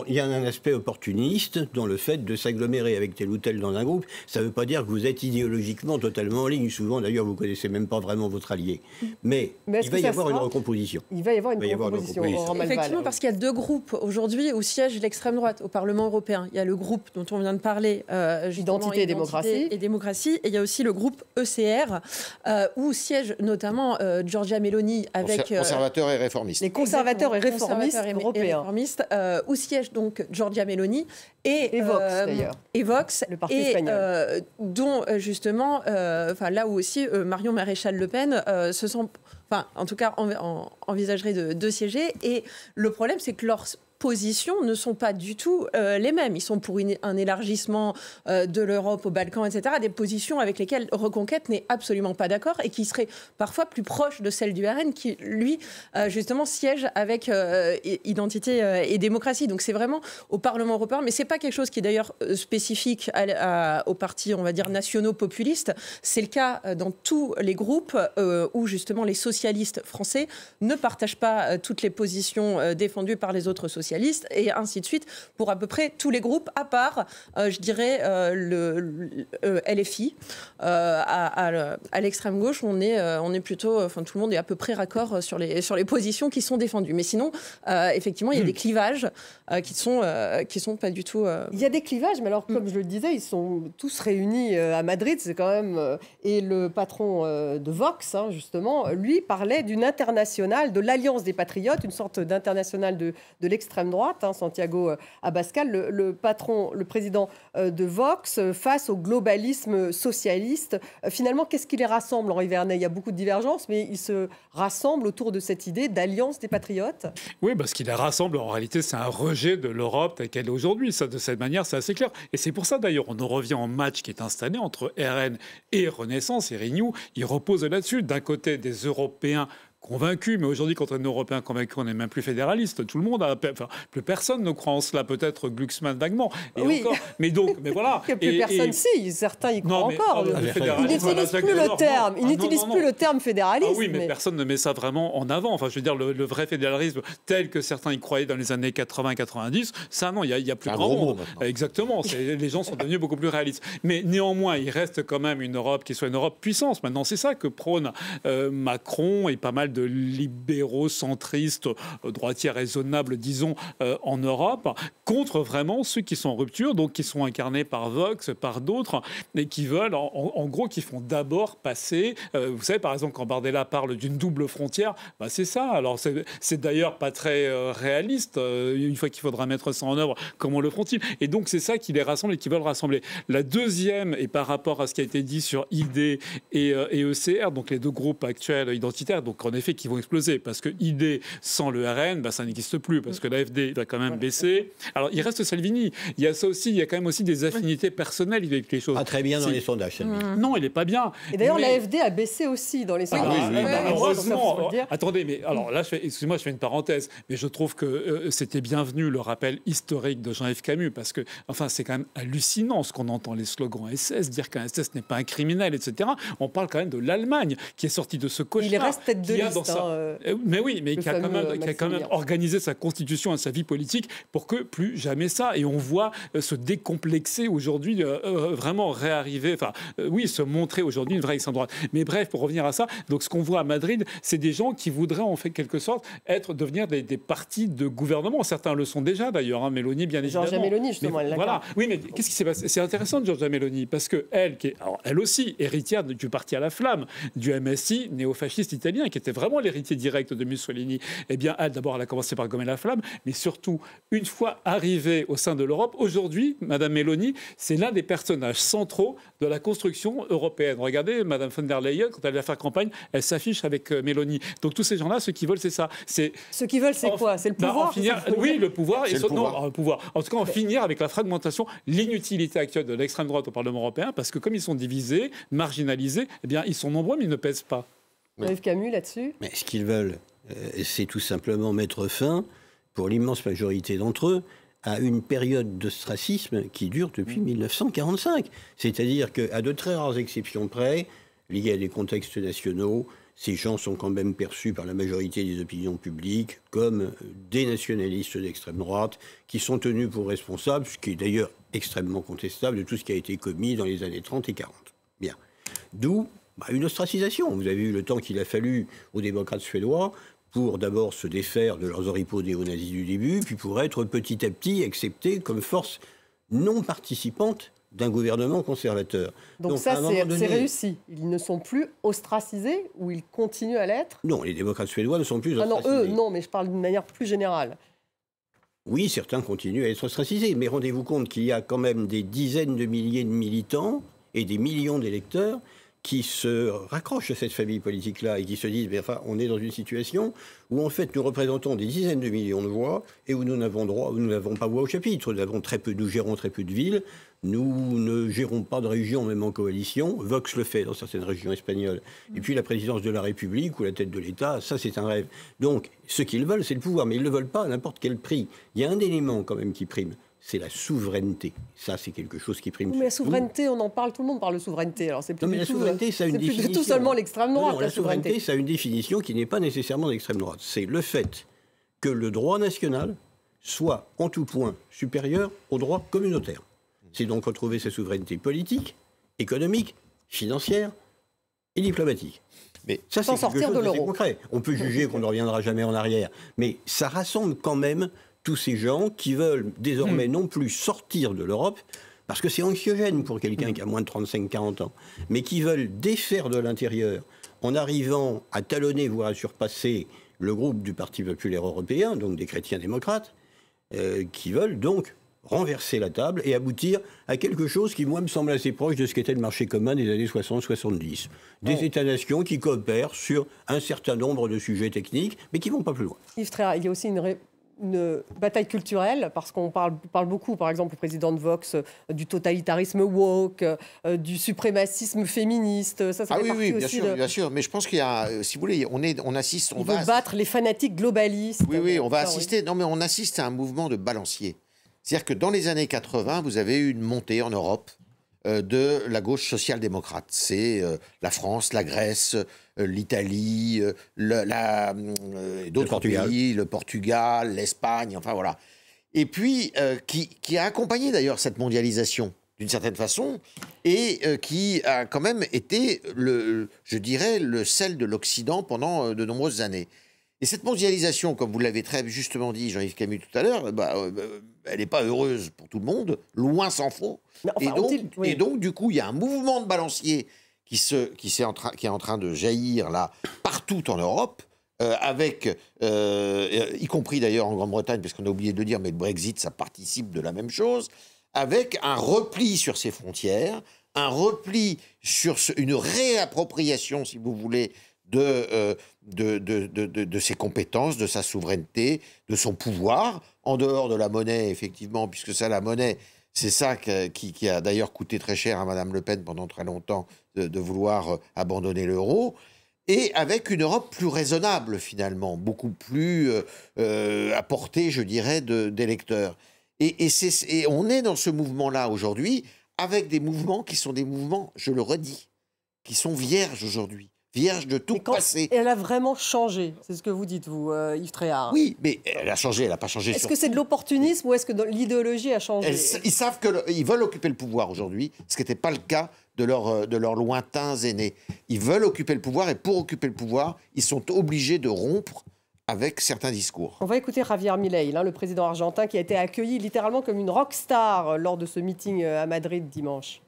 Il y a un aspect opportuniste dans le fait de s'agglomérer avec tel ou tel dans un groupe. Ça ne veut pas dire que vous êtes idéologiquement totalement en ligne. Souvent, d'ailleurs, vous ne connaissez même pas vraiment votre allié. Mais il va y avoir une recomposition. Il va y avoir une recomposition. Effectivement, parce qu'il y a deux groupes aujourd'hui où siège l'extrême droite au Parlement européen. Il y a le groupe dont on vient de parler, Identité et démocratie. Et il y a aussi le groupe ECR, où siège notamment Giorgia Meloni avec... Conservateurs et réformistes. Les conservateurs et réformistes européens. Où siège donc Giorgia Meloni et Vox, d'ailleurs. Et Vox, le parti espagnol. Dont justement, là où aussi Marion Maréchal Le Pen se sent... en tout cas, envisagerait de siéger. Et le problème, c'est que leurs positions ne sont pas du tout les mêmes. Ils sont pour un élargissement de l'Europe aux Balkans, etc. Des positions avec lesquelles Reconquête n'est absolument pas d'accord et qui seraient parfois plus proches de celles du RN qui, lui, justement, siège avec Identité et démocratie. Donc c'est vraiment au Parlement européen, mais c'est pas quelque chose qui est d'ailleurs spécifique aux partis, on va dire, nationaux populistes. C'est le cas dans tous les groupes où, justement, les socialistes français ne partagent pas toutes les positions défendues par les autres socialistes, et ainsi de suite pour à peu près tous les groupes, à part, je dirais, le LFI. À l'extrême gauche, on est plutôt, tout le monde est à peu près raccord sur les positions qui sont défendues. Mais sinon, effectivement, il y a des clivages qui sont pas du tout... Il y a des clivages, mais alors, comme je le disais, ils sont tous réunis à Madrid, c'est quand même... et le patron de Vox, justement, lui parlait d'une internationale, de l'Alliance des Patriotes, une sorte d'internationale de l'extrême droite, Santiago Abascal, le président de Vox, face au globalisme socialiste. Finalement, qu'est-ce qui les rassemble, Henri Vernet? Il y a beaucoup de divergences, mais ils se rassemblent autour de cette idée d'alliance des patriotes. Oui, ce qui les rassemble, en réalité, c'est un rejet de l'Europe telle qu'elle est aujourd'hui. Ça, de cette manière, c'est assez clair. Et c'est pour ça, d'ailleurs, on en revient au match qui est installé entre RN et Renaissance et Renew. Il repose là-dessus. D'un côté, des Européens convaincu, mais aujourd'hui, quand on est européen convaincu, on n'est même plus fédéraliste. Tout le monde, plus personne ne croit en cela. Peut-être Glucksmann vaguement. Et oui. Encore, mais voilà. Plus personne, si, certains y croient encore. Ils n'utilisent plus le terme. Ils n'utilisent plus le terme fédéralisme. Ah oui, mais personne ne met ça vraiment en avant. Enfin, je veux dire, le vrai fédéralisme tel que certains y croyaient dans les années 80-90, ça, non, il y a plus grand monde. Exactement. Les gens sont devenus beaucoup plus réalistes. Mais néanmoins, il reste quand même une Europe qui soit une Europe puissance. Maintenant, c'est ça que prône Macron et pas mal de libéraux centristes, droitiers raisonnables, disons, en Europe, contre vraiment ceux qui sont en rupture, donc qui sont incarnés par Vox, par d'autres, et qui veulent, en gros, qui font d'abord passer... vous savez, par exemple, quand Bardella parle d'une double frontière, c'est ça. Alors, c'est d'ailleurs pas très réaliste. Une fois qu'il faudra mettre ça en œuvre, comment le feront-ils? Et donc, c'est ça qui les rassemble et qui veulent rassembler. La deuxième, et par rapport à ce qui a été dit sur ID et ECR, donc les deux groupes actuels identitaires, donc en effet, qui vont exploser, parce que ID sans le RN, ça n'existe plus, parce que l'AfD va quand même baisser. Alors, il reste Salvini. Il y a ça aussi, il y a quand même aussi des affinités personnelles avec les choses. Pas très bien dans les sondages, Salvini. Non, il n'est pas bien. Et d'ailleurs, l'AfD a baissé aussi dans les sondages. Heureusement. Attendez, mais alors là, excusez-moi, je fais une parenthèse, mais je trouve que c'était bienvenu le rappel historique de Jean-Yves Camus, parce que, enfin, c'est quand même hallucinant ce qu'on entend, les slogans SS, dire qu'un SS n'est pas un criminel, etc. On parle quand même de l'Allemagne qui est sortie de ce cauchemar. Il reste tête de liste. Mais oui, mais qui a quand même organisé sa constitution et sa vie politique pour que plus jamais ça. Et on voit se décomplexer aujourd'hui, vraiment réarriver, se montrer aujourd'hui une vraie extrême droite. Mais bref, pour revenir à ça, donc ce qu'on voit à Madrid, c'est des gens qui voudraient en fait quelque sorte devenir des partis de gouvernement. Certains le sont déjà d'ailleurs, Mélanie bien évidemment. Giorgia Meloni justement, elle voilà. Oui, mais qu'est-ce qui s'est passé? C'est intéressant de Giorgia Meloni parce que elle aussi héritière du parti à la flamme, du MSI néofasciste italien, qui était vraiment l'héritier direct de Mussolini. Eh bien, elle a commencé par gommer la flamme, mais surtout, une fois arrivée au sein de l'Europe, aujourd'hui, Madame Meloni, c'est l'un des personnages centraux de la construction européenne. Regardez, Madame von der Leyen, quand elle va faire campagne, elle s'affiche avec Meloni. Donc tous ces gens-là, ce qu'ils veulent, c'est ça. Ce qu'ils veulent, c'est quoi? C'est le pouvoir? Oui, le pouvoir. Le pouvoir. En tout cas, en finir avec la fragmentation, l'inutilité actuelle de l'extrême droite au Parlement européen, parce que comme ils sont divisés, marginalisés, eh bien, ils sont nombreux, mais ils ne pèsent pas. Yves Camus, là-dessus? Mais ce qu'ils veulent, c'est tout simplement mettre fin, pour l'immense majorité d'entre eux, à une période d'ostracisme qui dure depuis 1945. C'est-à-dire qu'à de très rares exceptions près, liées à des contextes nationaux, ces gens sont quand même perçus par la majorité des opinions publiques comme des nationalistes d'extrême droite qui sont tenus pour responsables, ce qui est d'ailleurs extrêmement contestable, de tout ce qui a été commis dans les années 30 et 40. Bien. D'où une ostracisation. Vous avez eu le temps qu'il a fallu aux démocrates suédois pour d'abord se défaire de leurs oripeaux néo-nazis du début, puis pour être petit à petit acceptés comme force non participante d'un gouvernement conservateur. Donc ça, c'est réussi. Ils ne sont plus ostracisés ou ils continuent à l'être? Non, les démocrates suédois ne sont plus ostracisés. Non, eux, non, mais je parle d'une manière plus générale. Oui, certains continuent à être ostracisés, mais rendez-vous compte qu'il y a quand même des dizaines de milliers de militants et des millions d'électeurs qui se raccrochent à cette famille politique-là et qui se disent, on est dans une situation où en fait nous représentons des dizaines de millions de voix et où nous n'avons pas voix au chapitre. Nous gérons très peu de villes, nous ne gérons pas de régions, même en coalition. Vox le fait dans certaines régions espagnoles. Et puis la présidence de la République ou la tête de l'État, ça c'est un rêve. Donc ce qu'ils veulent, c'est le pouvoir, mais ils ne le veulent pas à n'importe quel prix. Il y a un élément quand même qui prime. C'est la souveraineté. Ça, c'est quelque chose qui prime. Mais la souveraineté, on en parle, tout le monde parle de souveraineté. Alors, c'est plus la souveraineté, ça a une définition. C'est plus tout seulement l'extrême droite. Non, la souveraineté, ça a une définition qui n'est pas nécessairement d'extrême droite. C'est le fait que le droit national soit en tout point supérieur au droit communautaire. C'est donc retrouver sa souveraineté politique, économique, financière et diplomatique. Mais ça, c'est quelque chose de concret. On peut juger qu'on ne reviendra jamais en arrière, mais ça rassemble quand même tous ces gens qui veulent désormais non plus sortir de l'Europe, parce que c'est anxiogène pour quelqu'un qui a moins de 35-40 ans, mais qui veulent défaire de l'intérieur en arrivant à talonner, voire à surpasser le groupe du Parti populaire européen, donc des chrétiens démocrates, qui veulent donc renverser la table et aboutir à quelque chose qui, moi, me semble assez proche de ce qu'était le marché commun des années 60-70. Des États-nations qui coopèrent sur un certain nombre de sujets techniques, mais qui ne vont pas plus loin. Yves Tréhard, il y a aussi une bataille culturelle, parce qu'on parle beaucoup, par exemple, le président de Vox, du totalitarisme woke, du suprémacisme féministe. Ça fait partie aussi bien sûr. Mais je pense qu'il y a, si vous voulez, on assiste... Il veut battre les fanatiques globalistes. Oui, on va assister... Non, mais on assiste à un mouvement de balancier. C'est-à-dire que dans les années 80, vous avez eu une montée en Europe de la gauche social-démocrate. C'est la France, la Grèce, l'Italie, d'autres pays, le Portugal, l'Espagne, enfin voilà. Et puis, qui a accompagné d'ailleurs cette mondialisation, d'une certaine façon, et qui a quand même été, je dirais, le sel de l'Occident pendant de nombreuses années. Et cette mondialisation, comme vous l'avez très justement dit, Jean-Yves Camus, tout à l'heure, elle n'est pas heureuse pour tout le monde, loin s'en faut. Et donc, du coup, il y a un mouvement de balancier qui est en train de jaillir là, partout en Europe, y compris d'ailleurs en Grande-Bretagne, parce qu'on a oublié de le dire, mais le Brexit, ça participe de la même chose, avec un repli sur ses frontières, un repli sur une réappropriation, si vous voulez, de ses compétences, de sa souveraineté, de son pouvoir, en dehors de la monnaie, effectivement, puisque ça, la monnaie, c'est ça qui a d'ailleurs coûté très cher à Mme Le Pen pendant très longtemps, de vouloir abandonner l'euro, et avec une Europe plus raisonnable, finalement, beaucoup plus à portée, je dirais, d'électeurs. Et on est dans ce mouvement-là aujourd'hui, avec des mouvements qui sont des mouvements, je le redis, qui sont vierges aujourd'hui. Vierge de tout passé. Elle a vraiment changé, c'est ce que vous dites, vous, Yves Tréhard. Oui, mais elle a changé, elle n'a pas changé. Est-ce que c'est de l'opportunisme ou est-ce que l'idéologie a changé? Ils savent qu'ils veulent occuper le pouvoir aujourd'hui, ce qui n'était pas le cas de leurs lointains aînés. Ils veulent occuper le pouvoir et pour occuper le pouvoir, ils sont obligés de rompre avec certains discours. On va écouter Javier Milei, le président argentin, qui a été accueilli littéralement comme une rockstar lors de ce meeting à Madrid dimanche.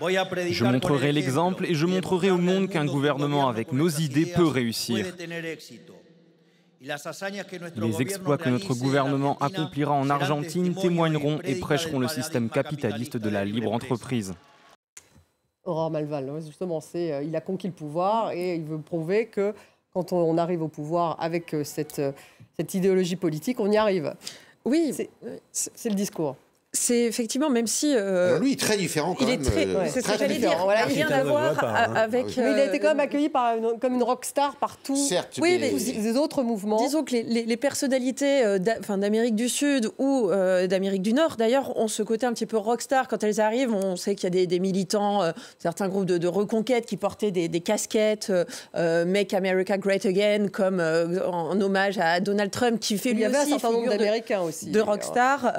Je montrerai l'exemple et je montrerai au monde qu'un gouvernement avec nos idées peut réussir. Les exploits que notre gouvernement accomplira en Argentine témoigneront et prêcheront le système capitaliste de la libre entreprise. Aurore Malval, justement, il a conquis le pouvoir et il veut prouver que quand on arrive au pouvoir avec cette idéologie politique, on y arrive. Oui. C'est le discours. C'est effectivement, même si... Alors lui, il est très différent quand même. C'est ce que j'allais dire. Voilà, rien à voir avec... Mais il a été quand même accueilli comme une rockstar partout. Certes, oui, mais les autres mouvements. Disons que les personnalités d'Amérique du Sud ou d'Amérique du Nord, d'ailleurs, ont ce côté un petit peu rockstar. Quand elles arrivent, on sait qu'il y a des militants, certains groupes de reconquête qui portaient des casquettes Make America Great Again, comme en hommage à Donald Trump, qui fait lui aussi... Il y avait un certain nombre d'Américains aussi. De rockstar.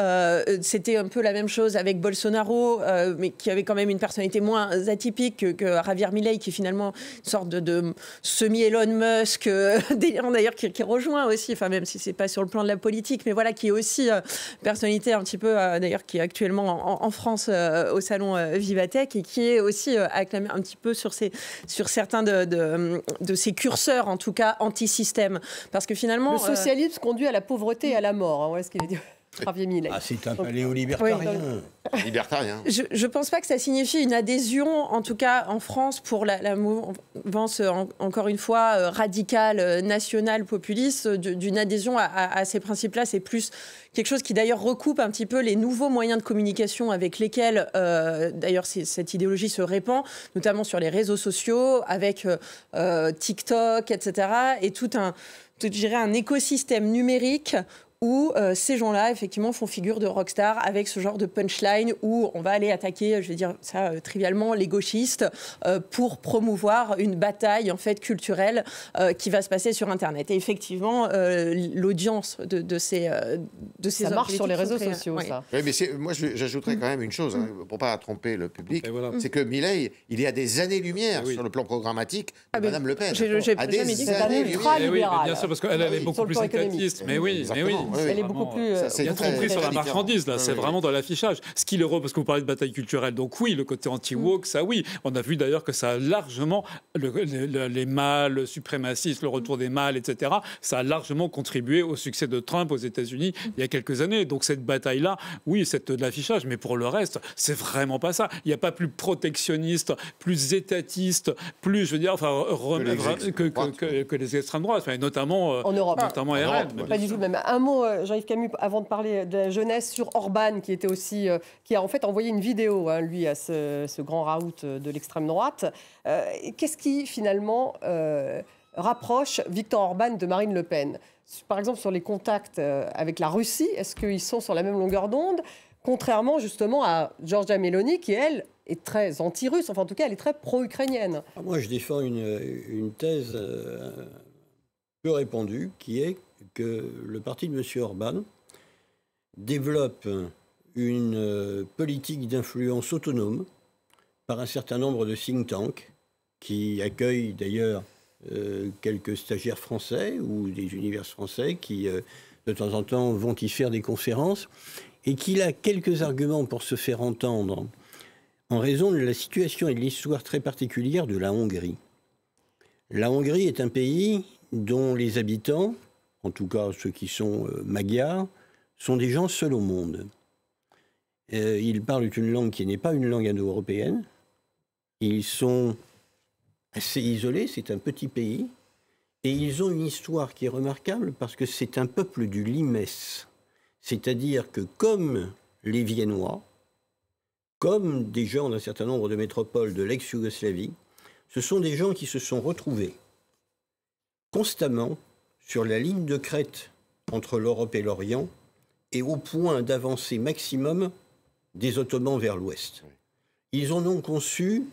C'était un peu la même chose avec Bolsonaro, mais qui avait quand même une personnalité moins atypique que Javier Milei, qui est finalement une sorte de semi-Elon Musk, d'ailleurs qui rejoint aussi, enfin même si c'est pas sur le plan de la politique, mais voilà, qui est aussi personnalité un petit peu, d'ailleurs qui est actuellement en France au salon Vivatech et qui est aussi acclamé un petit peu sur certains de ses curseurs, en tout cas anti-système, parce que finalement... Le socialisme conduit à la pauvreté et à la mort, hein, voilà ce qu'il a dit. C'est un paléo-libertarien. Oui, libertarien. Je ne pense pas que ça signifie une adhésion, en tout cas en France, pour la mouvance, encore une fois, radicale, nationale, populiste, d'une adhésion à ces principes-là. C'est plus quelque chose qui, d'ailleurs, recoupe un petit peu les nouveaux moyens de communication avec lesquels, d'ailleurs, cette idéologie se répand, notamment sur les réseaux sociaux, avec TikTok, etc. Et tout je dirais, un écosystème numérique où ces gens-là, effectivement, font figure de rockstar avec ce genre de punchline où on va aller attaquer, je vais dire ça trivialement, les gauchistes pour promouvoir une bataille, en fait, culturelle qui va se passer sur Internet. Et effectivement, l'audience de ces ça marche sur les réseaux sociaux, oui. ça. Oui, mais moi, j'ajouterais quand même une chose, pour ne pas tromper le public, c'est que Milei, il est à des années-lumière sur le plan programmatique de Mme Le Pen. À des années-lumière. Bien sûr, parce qu'elle est beaucoup plus étatiste. Mais oui, elle est beaucoup plus... Il y a compris sur la marchandise, là, c'est vraiment dans l'affichage. Ce qui est heureux, parce que vous parlez de bataille culturelle, donc oui, le côté anti-woke, ça oui. On a vu d'ailleurs que ça a largement, les mâles suprémacistes, le retour des mâles, etc., ça a largement contribué au succès de Trump aux États-Unis il y a quelques années. Donc cette bataille-là, oui, c'est de l'affichage, mais pour le reste, c'est vraiment pas ça. Il n'y a pas plus protectionniste, plus étatiste, plus, je veux dire, enfin, que les extrêmes droites, enfin, notamment en Europe. Notamment RN. Pas du tout. Même un mot, Jean-Yves Camus, avant de parler de la jeunesse, sur Orban, qui était aussi, qui a en fait envoyé une vidéo, lui, à ce grand raout de l'extrême droite. Qu'est-ce qui finalement rapproche Viktor Orban de Marine Le Pen? Par exemple, sur les contacts avec la Russie, est-ce qu'ils sont sur la même longueur d'onde? Contrairement justement à Giorgia Meloni, qui elle est très anti-russe, enfin en tout cas elle est très pro-ukrainienne. Moi je défends une thèse peu répandue, qui est que le parti de M. Orban développe une politique d'influence autonome par un certain nombre de think tanks qui accueillent d'ailleurs quelques stagiaires français ou des universités français qui de temps en temps vont y faire des conférences, et qu'il a quelques arguments pour se faire entendre en raison de la situation et de l'histoire très particulière de la Hongrie. La Hongrie est un pays dont les habitants, en tout cas ceux qui sont magyars, sont des gens seuls au monde. Ils parlent une langue qui n'est pas une langue indo-européenne. Ils sont assez isolés, c'est un petit pays. Et ils ont une histoire qui est remarquable parce que c'est un peuple du limes. C'est-à-dire que comme les Viennois, comme des gens d'un certain nombre de métropoles de l'ex-Yougoslavie, ce sont des gens qui se sont retrouvés constamment sur la ligne de crête entre l'Europe et l'Orient et au point d'avancer maximum des Ottomans vers l'Ouest. Ils ont donc conçu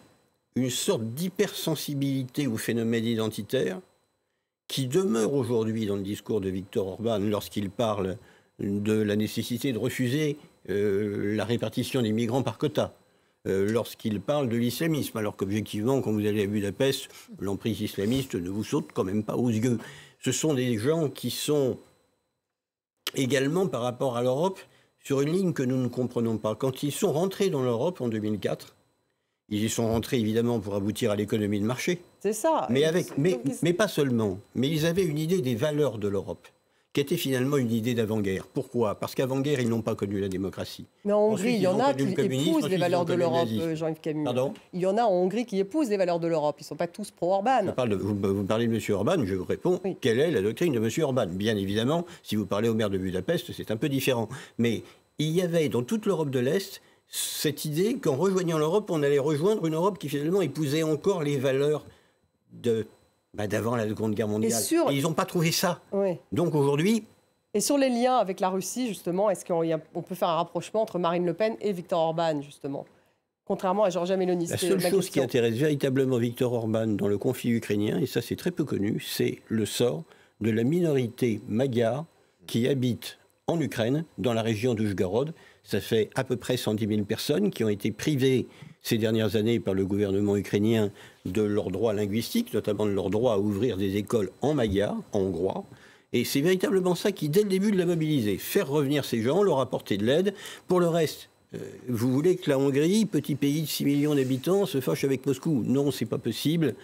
une sorte d'hypersensibilité aux phénomènes identitaires qui demeure aujourd'hui dans le discours de Viktor Orban lorsqu'il parle de la nécessité de refuser la répartition des migrants par quota, lorsqu'il parle de l'islamisme, alors qu'objectivement, quand vous allez à Budapest, l'emprise islamiste ne vous saute quand même pas aux yeux. Ce sont des gens qui sont également, par rapport à l'Europe, sur une ligne que nous ne comprenons pas. Quand ils sont rentrés dans l'Europe en 2004, ils y sont rentrés évidemment pour aboutir à l'économie de marché. C'est ça. Mais pas seulement. Mais ils avaient une idée des valeurs de l'Europe, qui était finalement une idée d'avant-guerre. Pourquoi? Parce qu'avant-guère, ils n'ont pas connu la démocratie. Mais en Hongrie, il y en a qui épousent les valeurs de l'Europe, Jean-Yves Camus. Pardon? Il y en a en Hongrie qui épousent les valeurs de l'Europe. Ils ne sont pas tous pro-Orban. Vous parlez de M. Orban, je vous réponds, quelle est la doctrine de M. Orban? Bien évidemment, si vous parlez au maire de Budapest, c'est un peu différent. Mais il y avait dans toute l'Europe de l'Est cette idée qu'en rejoignant l'Europe, on allait rejoindre une Europe qui finalement épousait encore les valeurs d'avant la Seconde Guerre mondiale. Et ils n'ont pas trouvé ça. Oui. Donc aujourd'hui... Et sur les liens avec la Russie, justement, est-ce qu'on peut faire un rapprochement entre Marine Le Pen et Viktor Orban, justement ? Contrairement à Giorgia Meloni. La seule chose qui intéresse véritablement Viktor Orban dans le conflit ukrainien, et ça c'est très peu connu, c'est le sort de la minorité magyare qui habite en Ukraine, dans la région d'Uzhgorod. Ça fait à peu près 110 000 personnes qui ont été privées ces dernières années par le gouvernement ukrainien de leurs droits linguistiques, notamment de leur droit à ouvrir des écoles en magyare, en hongrois. Et c'est véritablement ça qui, dès le début, l'a mobilisé. Faire revenir ces gens, leur apporter de l'aide. Pour le reste, vous voulez que la Hongrie, petit pays de 6 millions d'habitants, se fâche avec Moscou? Non, c'est pas possible.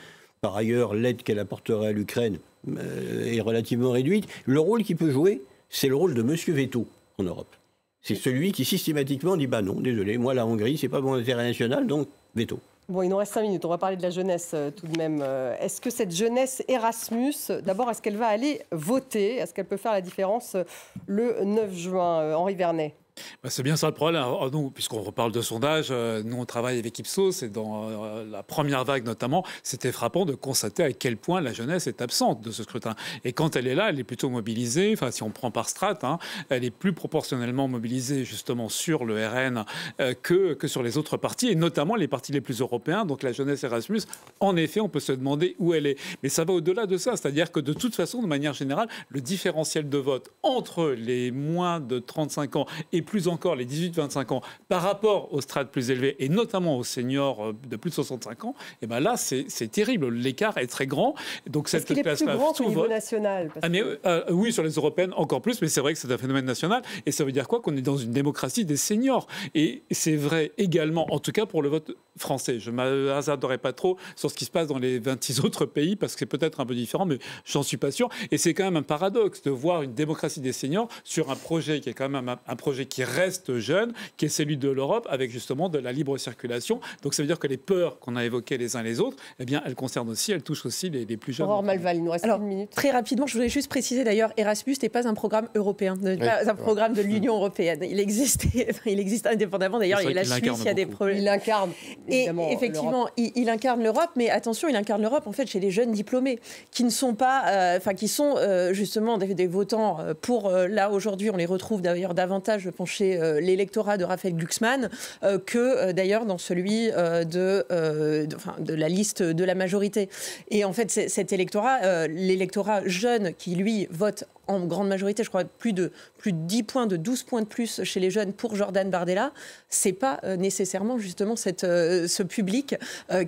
Par ailleurs, l'aide qu'elle apporterait à l'Ukraine est relativement réduite. Le rôle qu'il peut jouer, c'est le rôle de Monsieur Veto en Europe. C'est celui qui systématiquement dit « bah non, désolé, moi la Hongrie, c'est pas mon intérêt national, donc veto ». Bon, il nous reste 5 minutes, on va parler de la jeunesse tout de même. Est-ce que cette jeunesse Erasmus, d'abord, est-ce qu'elle va aller voter? Est-ce qu'elle peut faire la différence le 9 juin? Henri Vernet. C'est bien ça le problème. Alors, nous, puisqu'on reparle de sondage, nous on travaille avec Ipsos et dans la première vague notamment, c'était frappant de constater à quel point la jeunesse est absente de ce scrutin. Et quand elle est là, elle est plutôt mobilisée, enfin si on prend par strate, elle est plus proportionnellement mobilisée justement sur le RN que sur les autres partis, et notamment les partis les plus européens. Donc la jeunesse Erasmus, en effet, on peut se demander où elle est. Mais ça va au-delà de ça, c'est-à-dire que de toute façon, de manière générale, le différentiel de vote entre les moins de 35 ans et plus encore les 18-25 ans par rapport aux strates plus élevées et notamment aux seniors de plus de 65 ans, et ben là c'est terrible, l'écart est très grand. Donc cette classe-là, est-ce qu'il est plus grand au niveau national? Oui, sur les européennes encore plus, mais c'est vrai que c'est un phénomène national. Et ça veut dire quoi? Qu'on est dans une démocratie des seniors. Et c'est vrai également, en tout cas pour le vote français. Je ne m'hasarderai pas trop sur ce qui se passe dans les 26 autres pays parce que c'est peut-être un peu différent, mais j'en suis pas sûr. Et c'est quand même un paradoxe de voir une démocratie des seniors sur un projet qui est quand même un projet qui reste jeune, qui est celui de l'Europe, avec justement de la libre circulation. Donc ça veut dire que les peurs qu'on a évoquées les uns les autres, eh bien, elles concernent aussi, elles touchent aussi les plus jeunes. Aurore Malval, il nous reste une minute. Très rapidement, je voulais juste préciser d'ailleurs, Erasmus n'est pas un programme européen, pas un programme de l'Union européenne. Il existe indépendamment. D'ailleurs, il y a la Suisse, il y a des problèmes. Il incarne, évidemment, et effectivement, il incarne l'Europe, mais attention, il incarne l'Europe en fait chez les jeunes diplômés qui ne sont pas, qui sont justement des votants pour. Là aujourd'hui, on les retrouve d'ailleurs davantage penchés l'électorat de Raphaël Glucksmann que d'ailleurs dans celui de la liste de la majorité. Et en fait, cet électorat, l'électorat jeune qui lui vote en grande majorité, je crois plus de 10 points, de 12 points de plus chez les jeunes pour Jordan Bardella, c'est pas nécessairement justement ce public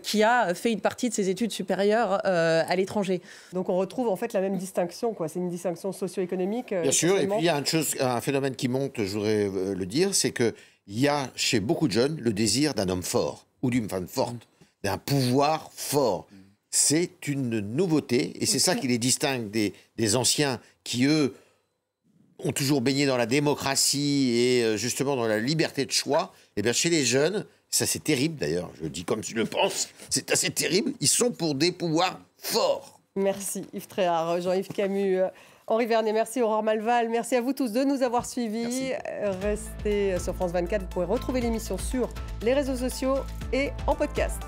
qui a fait une partie de ses études supérieures à l'étranger. Donc on retrouve en fait la même distinction, quoi. C'est une distinction socio-économique. Bien sûr, et puis il y a un phénomène qui monte, je voudrais le dire, c'est qu'il y a chez beaucoup de jeunes le désir d'un homme fort ou d'une femme forte, d'un pouvoir fort. C'est une nouveauté et c'est ça qui les distingue des anciens qui, eux, ont toujours baigné dans la démocratie et justement dans la liberté de choix. Et bien chez les jeunes, ça c'est terrible d'ailleurs, je le dis comme je le pense, c'est assez terrible, ils sont pour des pouvoirs forts. Merci Yves Tréhard, Jean-Yves Camus, Henri Vernet, merci Aurore Malval, merci à vous tous de nous avoir suivis. Merci. Restez sur France 24, vous pourrez retrouver l'émission sur les réseaux sociaux et en podcast.